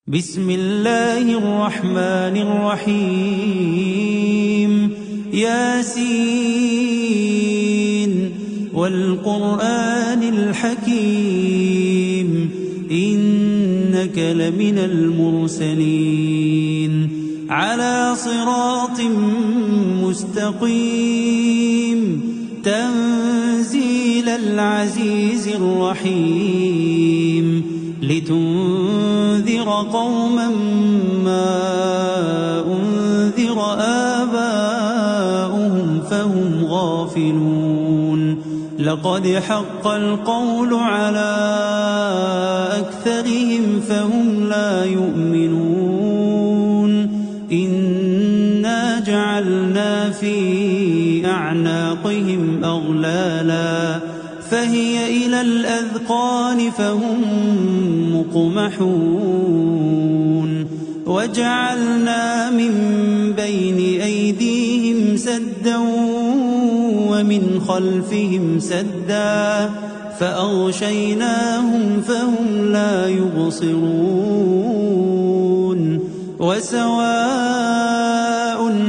بسم الله الرحمن الرحيم ياسين والقرآن الحكيم إنك لمن المرسلين على صراط مستقيم تنزيل العزيز الرحيم لتنذر قوما ما أنذر آباؤهم فهم غافلون لقد حق القول على أكثرهم فهم لا يؤمنون إنا جعلنا في أعناقهم أغلالا فهي إلى الأذقان فهم مقمحون وجعلنا من بين أيديهم سدا ومن خلفهم سدا فأغشيناهم فهم لا يبصرون وسواء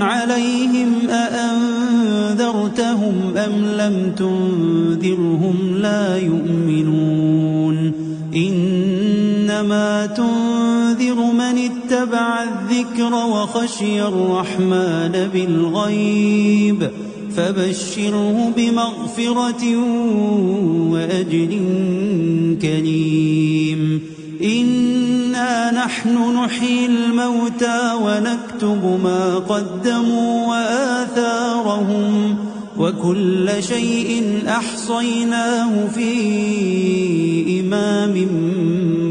عليهم أأنذرتهم أم لم تنذرهم لا يؤمنون إنما تنذر من اتبع الذكر وخشي الرحمن بالغيب فبشره بمغفرة وأجر كريم إنا نحن نحيي الموتى ونكتب ما قدموا وآثارهم وكل شيء أحصيناه في إمام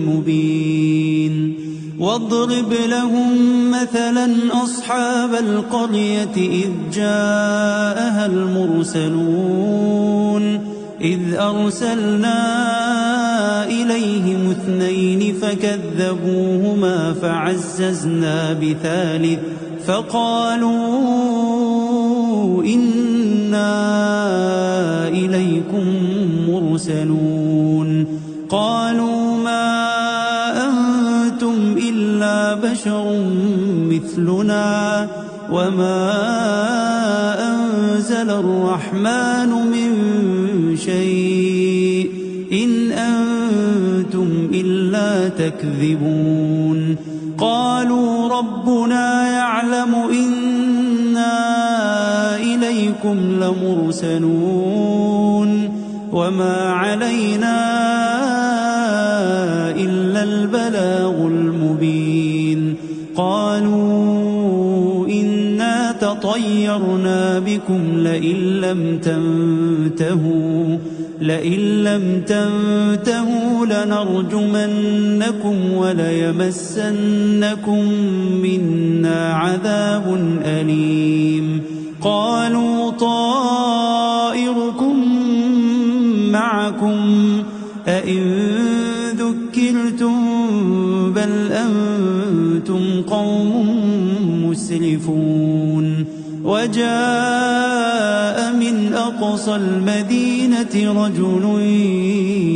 مبين واضرب لهم مثلا أصحاب القرية إذ جاءها المرسلون إذ أرسلنا إليهم 2 فكذبوهما فعززنا بثالث فقالوا إنا إليكم مرسلون قالوا ما أنتم إلا بشر مثلنا وما أنزل الرحمن من شيء إن أنتم إلا تكذبون قالوا ربنا يعلم إنا إليكم لمرسلون وما علينا إلا البلاغ المبين قالوا إنا تطيرنا بكم لئن لم تنتهوا لنرجمنكم وليمسنكم منا عذاب أليم قالوا طائركم معكم أئن ذكرتم بل أنتم قوم مسرفون وجاء من أقصى المدينة رجل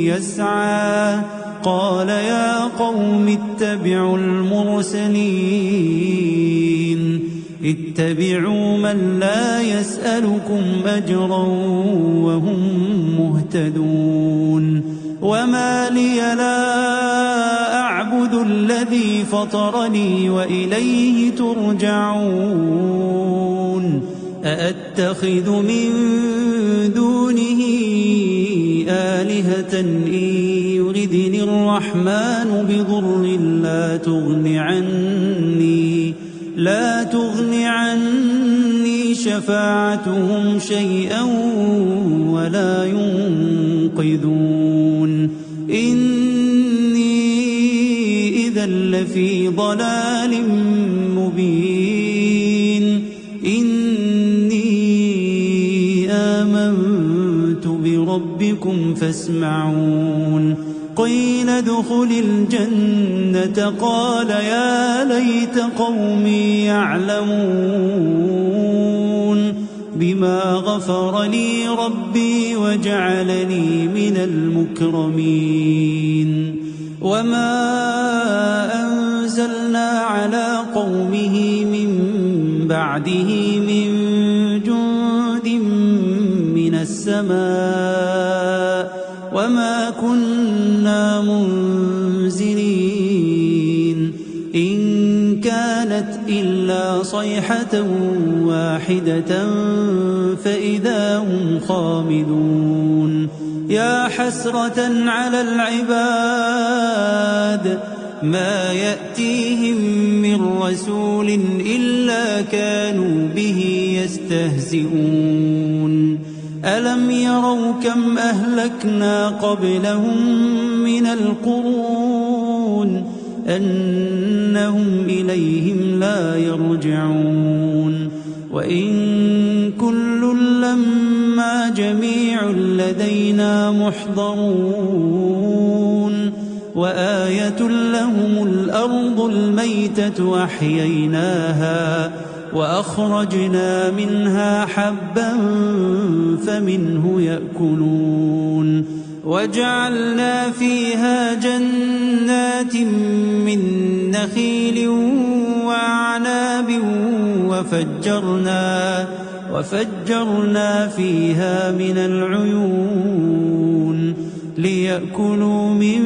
يسعى قال يا قوم اتبعوا المرسلين اتبعوا من لا يسألكم أجرا وهم مهتدون وما لي لا أعبد الذي فطرني وإليه ترجعون أأتخذ من دونه آلهة إن يردني الرحمن بضر لا تغن عني شفاعتهم شيئا ولا ينقذون إني إذا لفي ضلال مبين إني آمنت بربكم فاسمعون قيل ادخل الجنة قال يا ليت قومي يعلمون بما غفر لي ربي وجعلني من المكرمين وما أنزل بعده من جند من السماء وما كنا منزلين إن كانت إلا صيحة واحدة فإذا هم خامدون يا حسرة على العباد ما يأتيهم من رسول إلا كانوا به يستهزئون ألم يروا كم أهلكنا قبلهم من القرون أنهم إليهم لا يرجعون وإن كل لما جميع لدينا محضرون وآية لهم الأرض الميتة أحييناها وأخرجنا منها حبا فمنه يأكلون وجعلنا فيها جنات من نخيل وأعناب وفجرنا فيها من العيون ليأكلوا من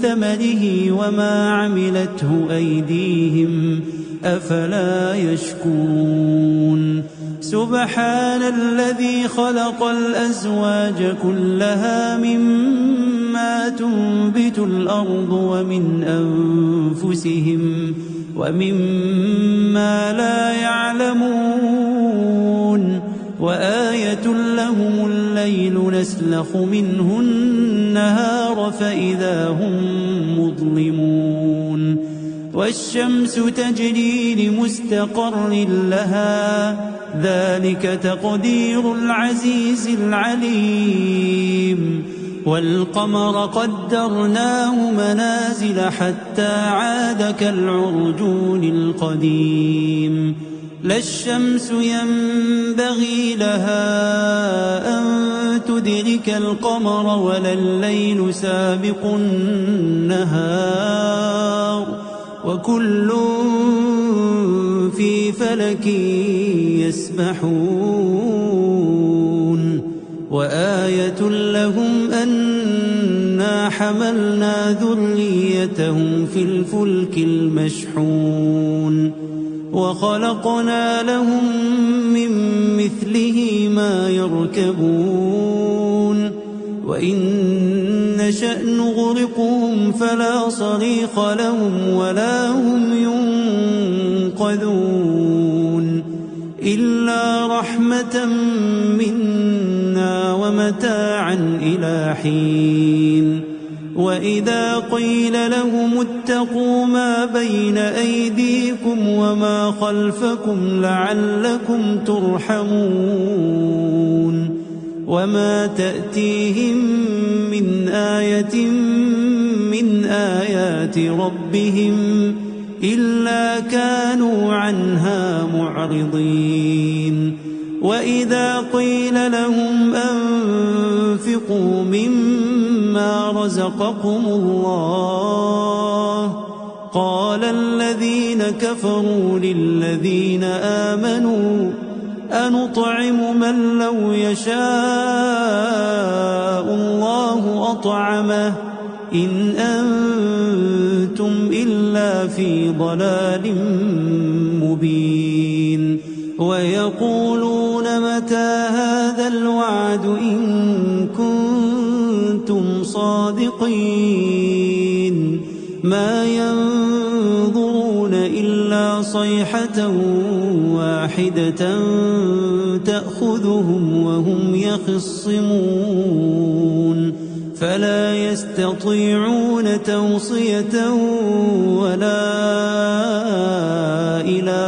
ثمره وما عملته أيديهم أفلا يشكرون سبحان الذي خلق الأزواج كلها مما تنبت الأرض ومن أنفسهم ومما لا يعلمون وآية لهم الليل نسلخ منه النهار فإذا هم مظلمون والشمس تجري لمستقر لها ذلك تقدير العزيز العليم والقمر قدرناه منازل حتى عاد كالعرجون القديم لا الشمس ينبغي لها أن تدرك القمر ولا الليل سابق النهار وكل في فلك يسبحون وآية لهم أنا حملنا ذريتهم في الفلك المشحون وخلقنا لهم من مثله ما يركبون وإن نشأ نغرقهم فلا صريخ لهم ولا هم ينقذون إلا رحمة منا ومتاعا إلى حين وإذا قيل لهم اتقوا ما بين أيديكم وما خلفكم لعلكم ترحمون وما تأتيهم من آية من آيات ربهم إلا كانوا عنها معرضين وإذا قيل لهم أنفقوا مما رزقكم الله قال الذين كفروا للذين آمنوا أنطعم من لو يشاء الله أطعمه إن أنتم إلا في ضلال مبين ويقولون متى هذا الوعد إن كنتم صادقين ما ينظرون إلا صيحة واحدة تأخذهم وهم يخصمون فلا يستطيعون توصية ولا إلى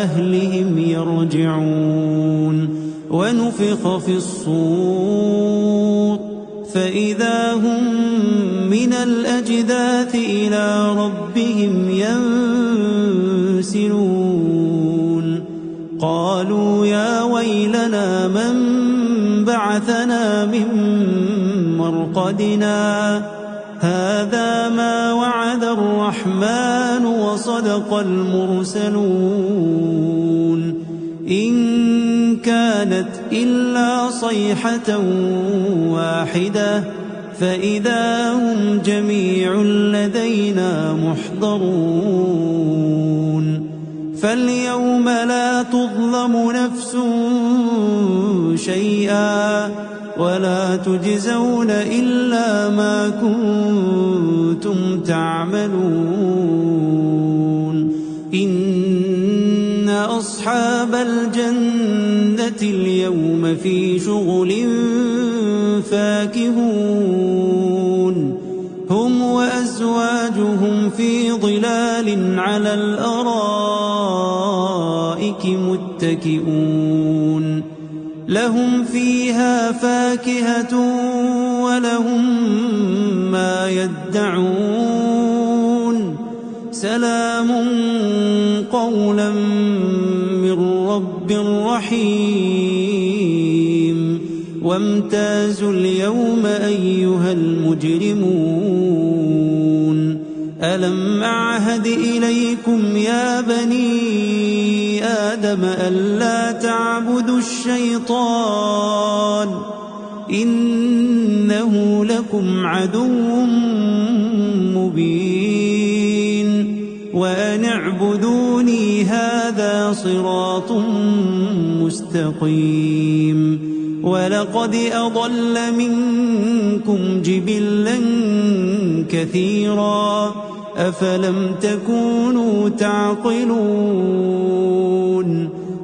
أهلهم يرجعون ونفخ في الصور فإذا هم من الأجداث إلى ربهم ينسلون قالوا يا ويلنا من بعثنا من مرقدنا هذا ما وعد الرحمن وصدق المرسلون إن كانت إلا صيحة واحدة فإذا هم جميع لدينا محضرون فاليوم لا تظلم نفس شيئا ولا تجزون إلا ما كنتم تعملون إن أصحاب الجنة اليوم في شغل فاكهون هم وأزواجهم في ظلال على الأرائك متكئون لهم فيها فاكهة ولهم ما يدعون سلام قولا من رب رحيم وامتازوا اليوم أيها المجرمون ألم أعهد إليكم يا بني آدم ألا تعبدوا الشيطان إنه لكم عدو مبين وأن اعبدوني هذا صراط مستقيم ولقد أضل منكم جبلا كثيرا أفلم تكونوا تعقلون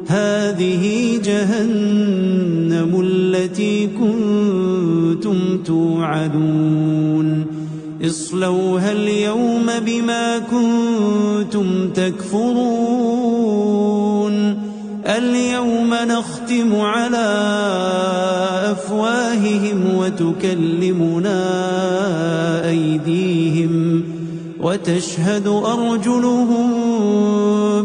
هذه جهنم التي كنتم توعدون اصلوها اليوم بما كنتم تكفرون اليوم نختم على أفواههم وتكلمنا أيديهم وتشهد أرجلهم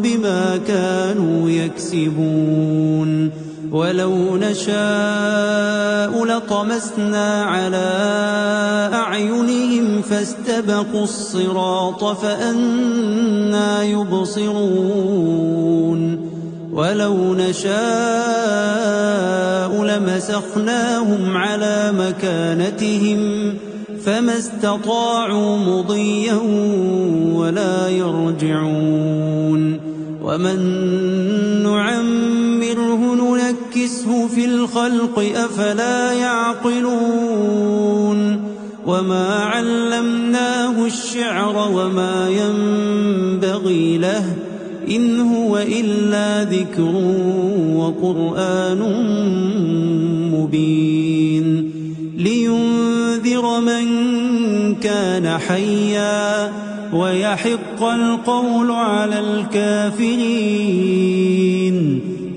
بما كانوا يكسبون ولو نشاء لطمسنا على أعينهم فاستبقوا الصراط فأنى يبصرون ولو نشاء لمسخناهم على مكانتهم فما استطاعوا مضيا ولا يرجعون ومن نعمره ننكسه في الخلق أفلا يعقلون وما علمناه الشعر وما ينبغي له إن هو إلا ذكر وقرآن مبين لينذر من كان حيا ويحق القول على الكافرين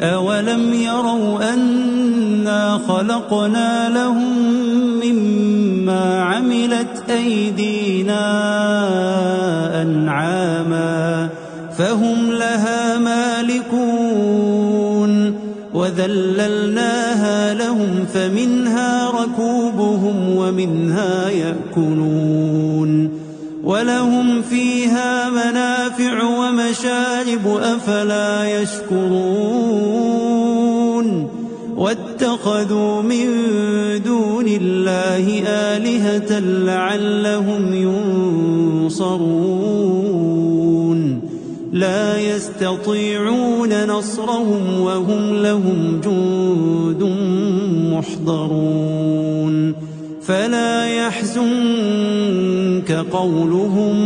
أولم يروا أنا خلقنا لهم مما عملت أيدينا أنعاما فهم لها مالكون وذللناها لهم فمنها ركوبهم ومنها يأكلون ولهم فيها منافع ومشارب أفلا يشكرون واتخذوا من دون الله آلهة لعلهم ينصرون لا يستطيعون نصرهم وهم لهم جند محضرون فلا يحزنك قولهم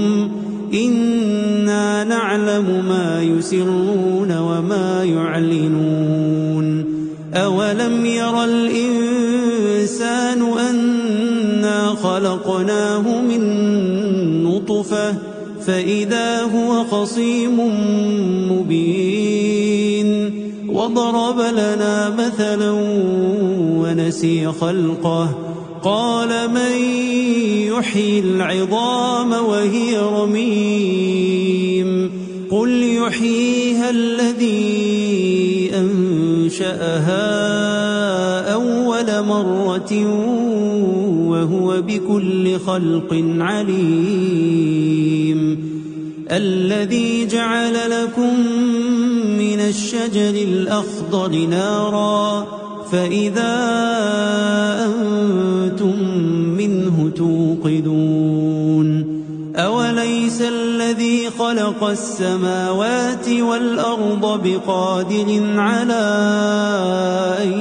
إنا نعلم ما يسرون وما يعلنون أولم ير الإنسان أنا خلقناه من نطفة فإذا هو خصيم مبين وضرب لنا مثلا ونسي خلقه قال من يحيي العظام وهي رميم قل يحييها الذي أنشأها أول مرة وهو بكل خلق عليم الذي جعل لكم من الشجر الأخضر نارا فإذا أنتم منه توقدون أوليس الذي خلق السماوات والأرض بقادر على أن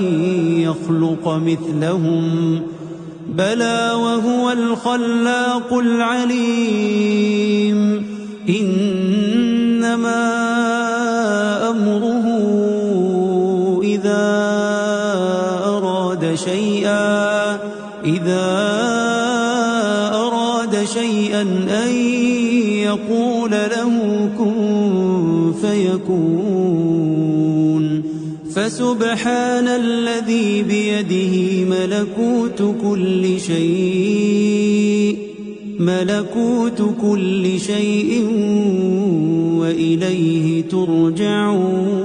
يخلق مثلهم بلى وهو الخلاق العليم إنما أمره إذا أراد شيئا أن يقول له كن فيكون فسبحان الذي بيده ملكوت كل شيء وإليه ترجعون.